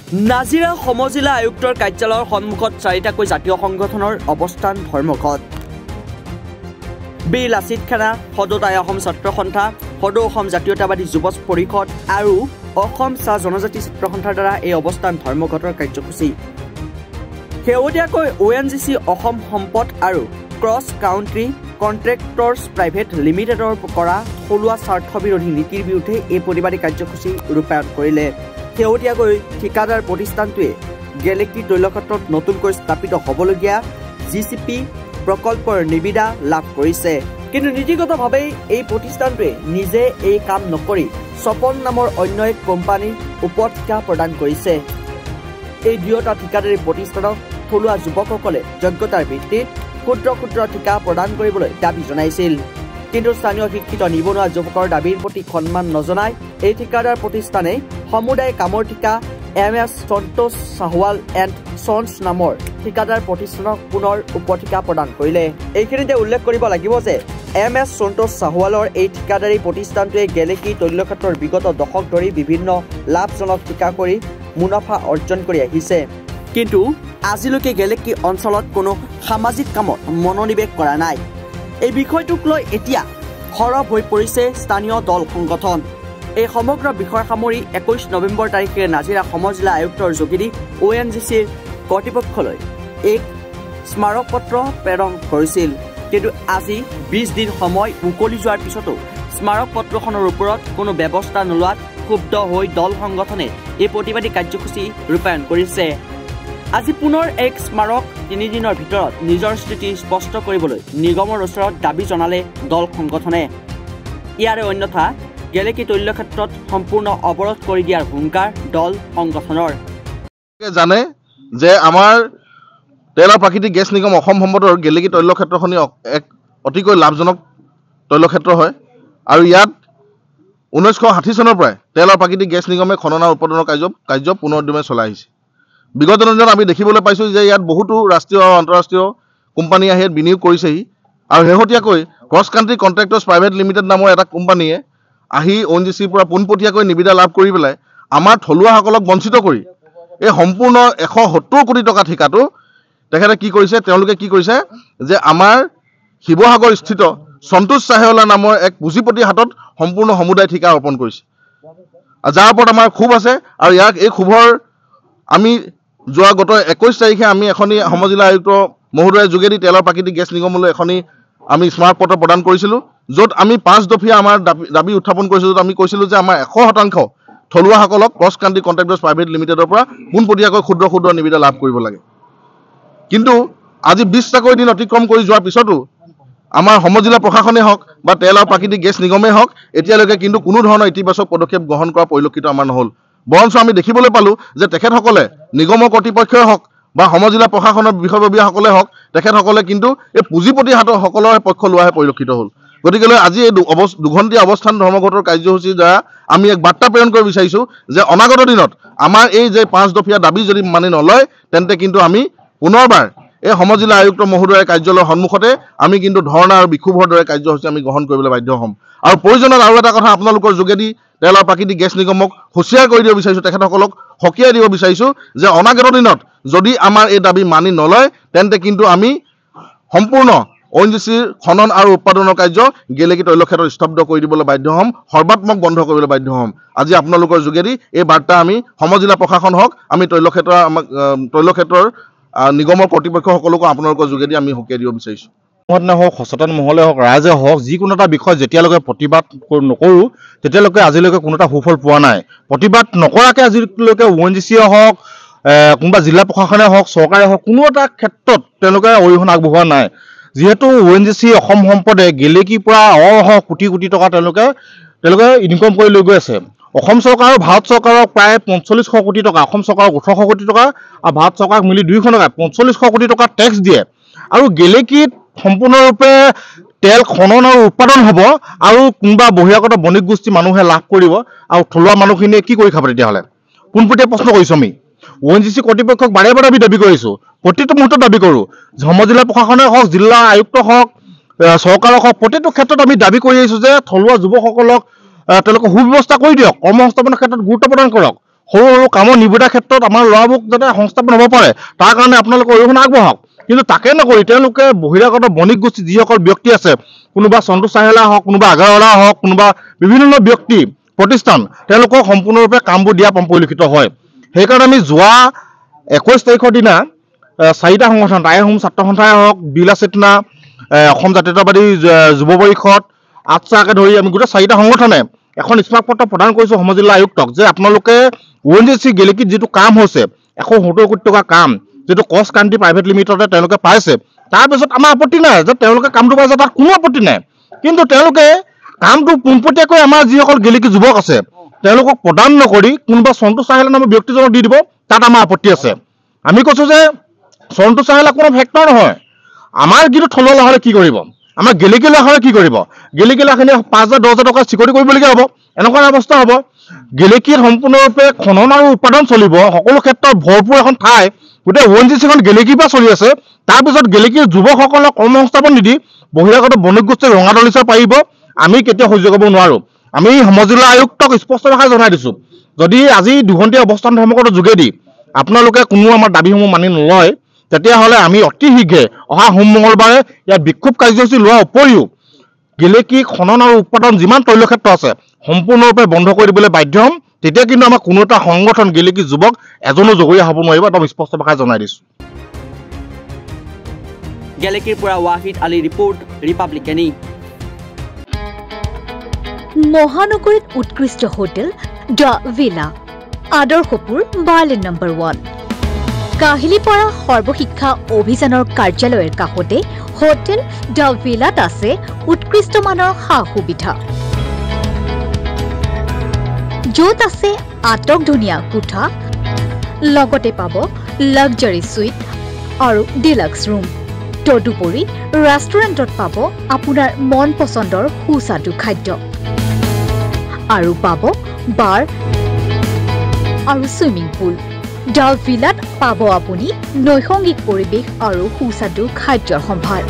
নাজিৰা সমজিলা আয়ুক্তৰ কাৰ্যালয়ৰ সন্মুখত চাৰিটাকৈ জাতীয় সংগঠনৰ অৱস্থান ধৰ্মঘট। বীৰ লাচিত খানা, সদৌ আই অসম ছাত্ৰ সন্থা, সদৌ অসম জাতীয়তাবাদী যুৱ পৰিষদ আৰু অসম চাহ জনজাতি ছাত্ৰ সন্থাৰ দ্বাৰা এই অৱস্থান ধৰ্মঘটৰ কাৰ্যসূচী। শেহতীয়াকৈ ONGC অসম সম্পদ আৰু ক্ৰছ কাউণ্ট্ৰি কণ্ট্ৰেক্টৰ্ছ প্ৰাইভেট লিমিটেডৰ কৰা থলুৱা স্বাৰ্থ বিৰোধী নীতিৰ বিৰুদ্ধে এই প্ৰতিবাদী কাৰ্যসূচী ৰূপায়ণ কৰিলে। শেহতীয়াকৈ ঠিকাদাৰ প্ৰতিষ্ঠানটোৱে গেলেকী তৈলক্ষেত্ৰত নতুনকৈ স্থাপিত হ'বলগীয়া GCP প্ৰকল্পৰ নিবিদা লাভ কৰিছে। কিন্তু নীতিগতভাৱে এই প্ৰতিষ্ঠানটোৱে নিজে এই কাম নকৰি স্বপন নামৰ অন্য এক কোম্পানীৰ ওপৰত ঠিকা প্ৰদান কৰিছে। এই দুয়োটা ঠিকাদাৰী প্ৰতিষ্ঠানক থলুৱা যুৱকসকলে যোগ্যতাৰ ভিত্তিত ক্ষুদ্ৰ ক্ষুদ্ৰ ঠিকা প্ৰদান কৰিবলৈ দাবী জনাইছিল। কিন্তু স্থানীয় শিক্ষিত নিবনুৱা যুৱকৰ দাবীৰ প্ৰতি সন্মান নজনাই এই ঠিকাদাৰ প্ৰতিষ্ঠানে সমুদায় কামৰ ঠিকা MS সন্তোষ চাহৱাল এণ্ড চন্স নামৰ ঠিকাদাৰ প্ৰতিষ্ঠানক পুনৰ উপঠিকা প্ৰদান কৰিলে। এইখিনিতে উল্লেখ কৰিব লাগিব যে MS সন্তোষ চাহৱালৰ এই ঠিকাদাৰী প্ৰতিষ্ঠানটোৱে গেলেকী তৈলক্ষেত্ৰৰ বিগত দশক ধৰি বিভিন্ন লাভজনক ঠিকা কৰি মুনাফা অৰ্জন কৰি আহিছে। কিন্তু আজিলৈকে গেলেকী অঞ্চলত কোনো সামাজিক কামত মনোনিৱেশ কৰা নাই। এই বিষয়টোক লৈ এতিয়া সৰব হৈ পৰিছে স্থানীয় দল সংগঠন। এই সমগ্ৰ বিষয় সামৰি 21 নৱেম্বৰ তাৰিখে নাজিৰা সমজিলা আয়ুক্তৰ যোগেদি ONGCৰ কৰ্তৃপক্ষলৈ এক স্মাৰক পত্ৰ প্ৰেৰণ কৰিছিল। কিন্তু আজি 20 দিন সময় উকলি যোৱাৰ পিছতো স্মাৰক পত্ৰখনৰ ওপৰত কোনো ব্যৱস্থা নোলোৱাত ক্ষুব্ধ হৈ দল সংগঠনে এই প্ৰতিবাদী কাৰ্যসূচী ৰূপায়ণ কৰিছে। আজি পুনৰ এক স্মাৰক 3 দিনৰ ভিতৰত নিজৰ স্থিতি স্পষ্ট কৰিবলৈ নিগমৰ ওচৰত দাবী জনালে দল সংগঠনে। ইয়াৰে অন্যথা গেলেকী তৈলক্ষেত্ৰত সম্পূৰ্ণ অৱৰোধ কৰি দিয়াৰ হুংকাৰ দল সংগঠনৰ। জানে যে আমাৰ তেল আৰু প্ৰাকৃতিক গেছ নিগম অসম সম্পদৰ গেলেকী তৈলক্ষেত্ৰখনি এক অতিকৈ লাভজনক তৈলক্ষেত্ৰ হয় আৰু ইয়াত 1960 চনৰ পৰাই তেল আৰু প্ৰাকৃতিক গেছ নিগমে খনন আৰু উৎপাদনৰ কাৰ্য পুনৰুদ্যমে চলাই আহিছে। বিগত দিনত আমি দেখিবলৈ পাইছোঁ যে ইয়াত বহুতো ৰাষ্ট্ৰীয় আৰু আন্তঃৰাষ্ট্ৰীয় কোম্পানী আহি ইয়াত বিনিয়োগ কৰিছেহি আৰু শেহতীয়াকৈ ক্ৰছ কাণ্ট্ৰি কণ্ট্ৰেক্টৰ্ছ প্ৰাইভেট লিমিটেড নামৰ এটা কোম্পানীয়ে আহি ONGCৰ পৰা পোনপটীয়াকৈ নিবিদা লাভ কৰি পেলাই আমাৰ থলুৱাসকলক বঞ্চিত কৰি এই সম্পূৰ্ণ 170 কোটি টকা ঠিকাটো তেখেতে কি কৰিছে, তেওঁলোকে কি কৰিছে যে আমাৰ শিৱসাগৰ স্থিত সন্তোষ চাহৱালা নামৰ এক পুঁজিপতিৰ হাতত সম্পূৰ্ণ সমুদায় ঠিকা অৰ্পণ কৰিছে, যাৰ ওপৰত আমাৰ ক্ষোভ আছে। আৰু ইয়াক এই ক্ষোভৰ আমি যোৱা গত 21 তাৰিখে আমি এখনি সমজিলা আয়ুক্ত মহোদয়ৰ যোগেদি তেল আৰু প্ৰাকৃতিক গেছ নিগমলৈ এখনি আমি স্মাৰক পত্ৰ প্ৰদান কৰিছিলোঁ, য'ত আমি 5 দফীয়া আমাৰ দাবী উত্থাপন কৰিছিলোঁ। য'ত আমি কৈছিলোঁ যে আমাৰ 100% থলুৱাসকলক ক্ৰছ কাণ্ট্ৰি কণ্ট্ৰেক্টৰ্ছ প্ৰাইভেট লিমিটেডৰ পৰা পোনপটীয়াকৈ ক্ষুদ্ৰ ক্ষুদ্ৰ নিবিদা লাভ কৰিব লাগে। কিন্তু আজি 20টাকৈ দিন অতিক্ৰম কৰি যোৱাৰ পিছতো আমাৰ সমজিলা প্ৰশাসনেই হওক বা তেল আৰু প্ৰাকৃতিক গেছ নিগমেই হওক এতিয়ালৈকে কিন্তু কোনো ধৰণৰ ইতিবাচক পদক্ষেপ গ্ৰহণ কৰা পৰিলক্ষিত আমাৰ নহ'ল। বৰঞ্চ আমি দেখিবলৈ পালোঁ যে তেখেতসকলে নিগমৰ কৰ্তৃপক্ষই হওক বা সমজিলা প্ৰশাসনৰ বিষয়ববীয়াসকলে হওক তেখেতসকলে কিন্তু এই পুঁজিপতি সকলৰ পক্ষ লোৱাহে পৰিলক্ষিত হ'ল। গতিকেলৈ আজি এই দুঘণ্টীয়া অৱস্থান ধৰ্মঘটৰ কাৰ্যসূচীৰ দ্বাৰা আমি এক বাৰ্তা প্ৰেৰণ কৰিব বিচাৰিছোঁ যে অনাগত দিনত আমাৰ এই যে 5 দফীয়া দাবী যদি মানি নলয় তেন্তে কিন্তু আমি পুনৰবাৰ এই সমজিলা আয়ুক্ত মহোদয়ৰ কাৰ্যালয়ৰ সন্মুখতে আমি কিন্তু ধৰ্ণা আৰু বিক্ষোভৰ দৰে কাৰ্যসূচী আমি গ্ৰহণ কৰিবলৈ বাধ্য হ'ম। আৰু প্ৰয়োজনত আৰু এটা কথা আপোনালোকৰ যোগেদি তেল আৰু প্ৰাকৃতিক গেছ নিগমক হুঁচিয়াৰ কৰি দিব বিচাৰিছোঁ, তেখেতসকলক সকীয়াই দিব বিচাৰিছোঁ যে অনাগত দিনত যদি আমাৰ এই দাবী মানি নলয় তেন্তে কিন্তু আমি সম্পূৰ্ণ ONGCৰ খনন আৰু উৎপাদনৰ কাৰ্য গেলেকী তৈলক্ষেত্ৰত স্তব্ধ কৰি দিবলৈ বাধ্য হ'ম, সৰ্বাত্মক বন্ধ কৰিবলৈ বাধ্য হ'ম। আজি আপোনালোকৰ যোগেদি এই বাৰ্তা আমি সমজিলা প্ৰশাসন হওক আমি তৈলক্ষেত্ৰৰ নিগমৰ কৰ্তৃপক্ষসকলকো আপোনালোকৰ যোগেদি আমি সকীয়াই দিব বিচাৰিছোঁ। সংগঠনে হওক, সচেতন মহলে হওক, ৰাইজে হওক, যিকোনো এটা বিষয় যেতিয়ালৈকে প্ৰতিবাদ নকৰোঁ তেতিয়ালৈকে আজিলৈকে কোনো এটা সুফল পোৱা নাই। প্ৰতিবাদ নকৰাকৈ আজিলৈকে ONGCয়ে হওক, কোনোবা জিলা প্ৰশাসনে হওক, চৰকাৰে হওক, কোনো এটা ক্ষেত্ৰত তেওঁলোকে অৰিহণা আগবঢ়োৱা নাই। যিহেতু ONGC অসম সম্পদে গেলেকীৰ পৰা অহৰহ কোটি কোটি টকা তেওঁলোকে ইনকম কৰি লৈ গৈ আছে। অসম চৰকাৰ আৰু ভাৰত চৰকাৰক প্ৰায় 4500 কোটি টকা, অসম চৰকাৰক 1800 কোটি টকা আৰু ভাৰত চৰকাৰক মিলি 200 টকা 4500 কোটি টকা টেক্স দিয়ে। আৰু গেলেকীত সম্পূৰ্ণৰূপে তেল খনন আৰু উৎপাদন হ'ব আৰু কোনোবা বহিৰাগত বণিক গোষ্ঠী মানুহে লাভ কৰিব আৰু থলুৱা মানুহখিনিয়ে কি কৰি খাব? তেতিয়াহ'লে পোনপটীয়া প্ৰশ্ন কৰিছোঁ আমি ONGC কৰ্তৃপক্ষক বাৰে বাৰে আমি দাবী কৰিছোঁ, প্ৰতিটো মুহূৰ্তত দাবী কৰোঁ। সমজিলা প্ৰশাসনে হওক, জিলা আয়ুক্ত হওক, চৰকাৰক হওক, প্ৰতিটো ক্ষেত্ৰত আমি দাবী কৰি আহিছোঁ যে থলুৱা যুৱকসকলক তেওঁলোকে সুব্যৱস্থা কৰি দিয়ক, কৰ্মসংস্থাপনৰ ক্ষেত্ৰত গুৰুত্ব প্ৰদান কৰক, সৰু সৰু কামৰ নিবিদাৰ ক্ষেত্ৰত আমাৰ ল'ৰাবোৰক যাতে সংস্থাপন হ'ব পাৰে তাৰ কাৰণে আপোনালোকে অৰিহণা আগবঢ়াওক। কিন্তু তাকে নকৰি তেওঁলোকে বহিৰাগত বণিক গোষ্ঠী যিসকল ব্যক্তি আছে, কোনোবা সন্তোষ চাহেলা হওক, কোনোবা আগাৰৱালা হওক, কোনোবা বিভিন্ন ব্যক্তি প্ৰতিষ্ঠান, তেওঁলোকক সম্পূৰ্ণৰূপে কামবোৰ দিয়া পৰিলক্ষিত হয়। সেইকাৰণে আমি যোৱা 21 তাৰিখৰ দিনা 4টা সংগঠন, টাই আহোম ছাত্ৰ সন্থাই হওক, বিলা চেতনা, অসম জাতীয়তাবাদী যুৱ পৰিষদ, আটচাকে ধৰি আমি গোটেই 4টা সংগঠনে এখন স্মাৰক পত্ৰ প্ৰদান কৰিছোঁ অসম জিলা আয়ুক্তক যে আপোনালোকে ONGC গেলেকীত যিটো কাম হৈছে 170 কোটি টকা কাম, যিটো কষ্ট কান্ট্ৰি প্ৰাইভেট লিমিটেডে তেওঁলোকে পাইছে, তাৰপিছত আমাৰ আপত্তি নাই যে তেওঁলোকে কামটো পাইছে, তাত কোনো আপত্তি নাই। কিন্তু তেওঁলোকে কামটো পোনপটীয়াকৈ আমাৰ যিসকল গেলেকী যুৱক আছে তেওঁলোকক প্ৰদান নকৰি কোনোবা সন্তোষ চাহেলা নামৰ ব্যক্তিজনক দি দিব, তাত আমাৰ আপত্তি আছে। আমি কৈছোঁ যে সন্তোষ চাহেলা কোনো ফেক্টৰ নহয়। আমাৰ কিন্তু থলুৱা ল'ৰা হ'লে কি কৰিব, আমাৰ গেলেকী ল'ৰা হ'লে কি কৰিব, গেলেকী ল'ৰাখিনি 5,000-10,000 টকা চিকৰি কৰিবলগীয়া হ'ব, এনেকুৱা অৱস্থা হ'ব। গেলেকীত সম্পূৰ্ণৰূপে খনন আৰু উৎপাদন চলিব, সকলো ক্ষেত্ৰত ভৰপূৰ এখন ঠাই, গোটেই ONGCখন গেলেকীৰ পৰা চলি আছে। তাৰপিছত গেলেকীৰ যুৱকসকলক কৰ্মসংস্থাপন নিদি বহিৰাগত বণিক গোষ্ঠীক ৰঙাদলিচা পাৰিব, আমি কেতিয়াও সহ্য কৰিব নোৱাৰোঁ। আমি সমজিলা আয়ুক্তক স্পষ্ট ভাষাৰে জনাই দিছোঁ, যদি আজি দুঘণ্টীয়া অৱস্থান ধৰ্মঘটৰ যোগেদি আপোনালোকে কোনো আমাৰ দাবীসমূহ মানি নলয়, তেতিয়াহ'লে আমি অতি শীঘ্ৰে অহা সোম মঙলবাৰে ইয়াত বিক্ষোভ কাৰ্যসূচী লোৱাৰ উপৰিও গেলেকী খনন আৰু উৎপাদন যিমান তৈলক্ষেত্ৰ আছে সম্পূৰ্ণৰূপে বন্ধ কৰি দিবলৈ বাধ্য হ'ম। তেতিয়া কিন্তু আমাৰ কোনো এটা সংগঠন গেলেকী যুৱক এজনো জগৰীয়া হ'ব নোৱাৰিব, একদম স্পষ্ট ভাষাৰে জনাই দিছোঁ। গেলেকীৰ পৰা ৱাহিদ আলী ৰিপৰ্ট, ৰিপাব্লিকানী। মহানগৰীত উৎকৃষ্ট hotel the villa, Adarshpur, Berlin number 1। Kahilipara সৰ্বশিক্ষা অভিযানৰ কাৰ্যালয়ৰ কাষতে হোটেল দ্য ভিলাত আছে উৎকৃষ্ট মানৰ সা সুবিধা, য'ত আছে আটকধুনীয়া কোঠা, লগতে পাব লাক্সাৰী সুইট আৰু ডিলাক্স ৰুম। তদুপৰি ৰেষ্টুৰেণ্টত পাব আপোনাৰ মন পচন্দৰ সুস্বাদু খাদ্য আৰু পাব বাৰ আৰু ছুইমিং পুল। দ্য ভিলাত পাব আপুনি নৈসংগিক পৰিৱেশ আৰু সুস্বাদু খাদ্যৰ সম্ভাৰ।